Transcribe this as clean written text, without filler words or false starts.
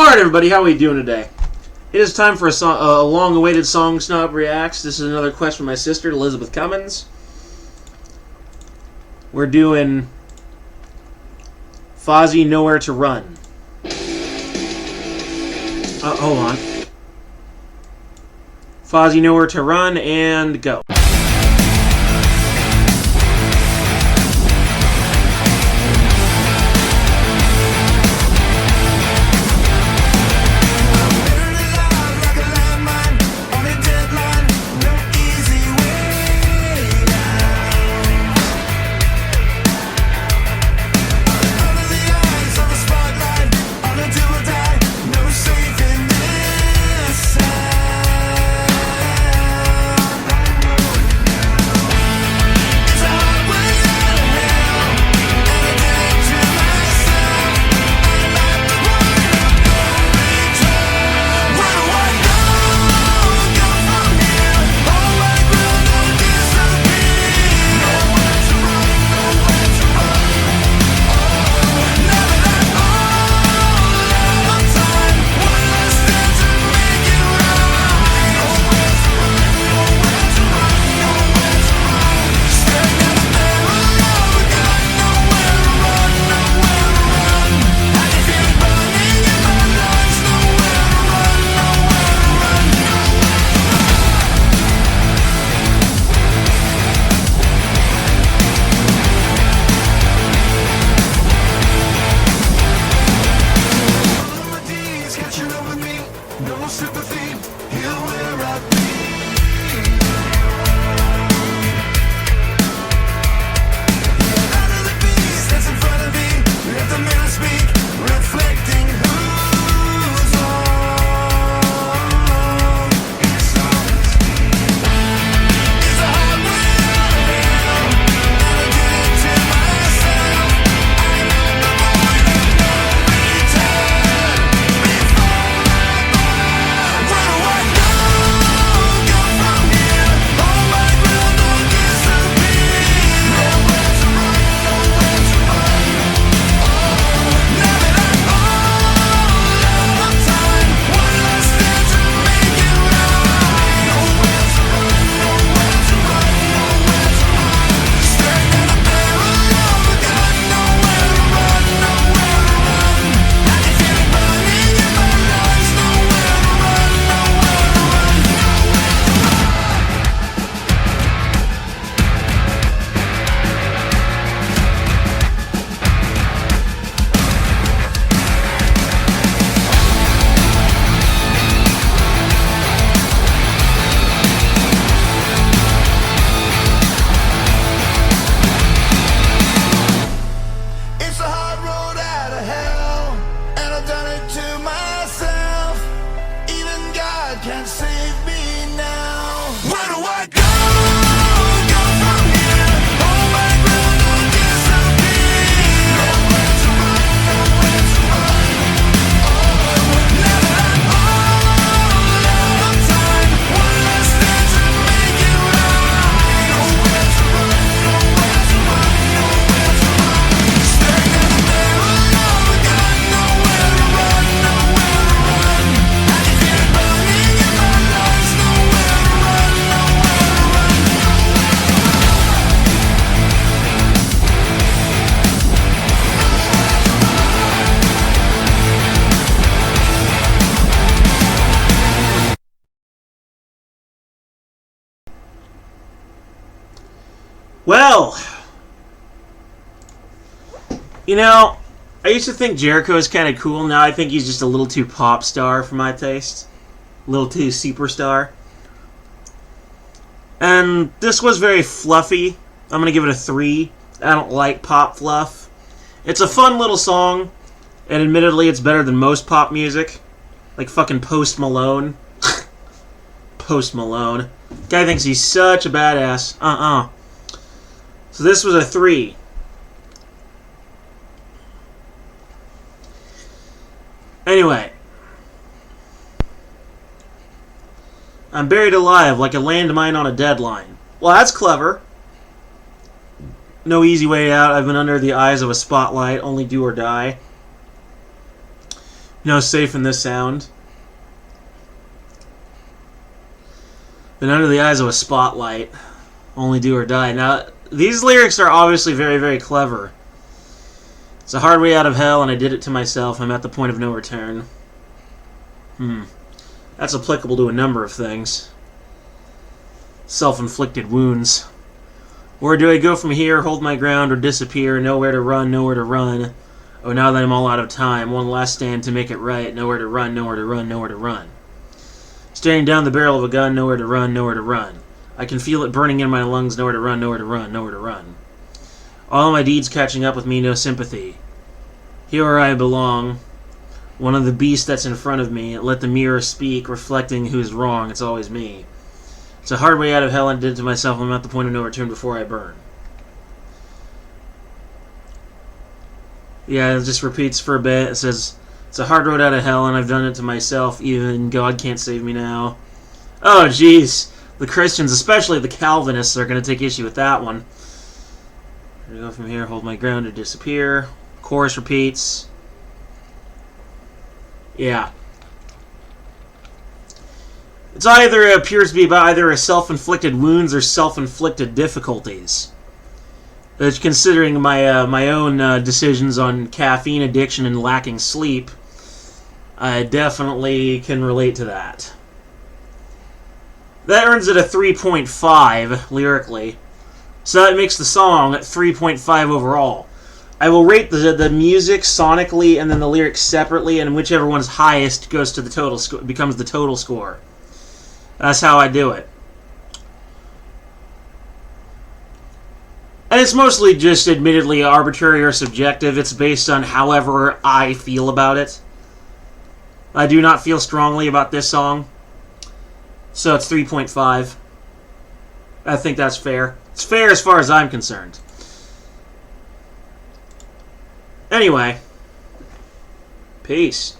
Alright, everybody, how are we doing today? It is time for a long-awaited song Snob Reacts. This is another request from my sister, Elizabeth Cummins. We're doing Fozzy, Nowhere to Run. Hold on. Fozzy, Nowhere to Run, and go. Can't save me now. Where do I go? Go from here. All my ground will disappear. Nowhere to run, nowhere to run. Oh, now that I'm all out of time, one last thing to make it right. Nowhere to run, nowhere to run, nowhere to run. Staring at the barrel of a gun, nowhere to run, nowhere to run. I can feel it burning. Well, you know, I used to think Jericho was kind of cool. Now I think he's just a little too pop star for my taste. A little too superstar. And this was very fluffy. I'm going to give it a 3. I don't like pop fluff. It's a fun little song, and admittedly it's better than most pop music. Like fucking Post Malone. Post Malone. Guy thinks he's such a badass. So this was a 3. Anyway. I'm buried alive like a landmine on a deadline. Well, that's clever. No easy way out. I've been under the eyes of a spotlight. Only do or die. No safe in this sound. Been under the eyes of a spotlight. Only do or die. Now, these lyrics are obviously very, very clever. It's a hard way out of hell, and I did it to myself. I'm at the point of no return. That's applicable to a number of things. Self-inflicted wounds. Where do I go from here? Hold my ground or disappear? Nowhere to run, nowhere to run. Oh, now that I'm all out of time. One last stand to make it right. Nowhere to run, nowhere to run, nowhere to run. Staring down the barrel of a gun, nowhere to run, nowhere to run. I can feel it burning in my lungs, nowhere to run, nowhere to run, nowhere to run. All my deeds catching up with me, no sympathy. Here where I belong, one of the beasts that's in front of me, let the mirror speak, reflecting who's wrong, it's always me. It's a hard way out of hell, and I did it to myself, I'm at the point of no return before I burn. Yeah, it just repeats for a bit. It says, it's a hard road out of hell, and I've done it to myself, even God can't save me now. Oh, jeez. The Christians, especially the Calvinists, are going to take issue with that one. I'm going to go from here, hold my ground or disappear. Chorus repeats. Yeah. It's either, it appears to be about either a self-inflicted wounds or self-inflicted difficulties. But considering my own decisions on caffeine addiction and lacking sleep, I definitely can relate to that. That earns it a 3.5 lyrically. So that makes the song at 3.5 overall. I will rate the music sonically and then the lyrics separately, and whichever one's highest goes to the total becomes the total score. That's how I do it. And it's mostly just admittedly arbitrary or subjective. It's based on however I feel about it. I do not feel strongly about this song. So it's 3.5. I think that's fair. It's fair as far as I'm concerned. Anyway. Peace.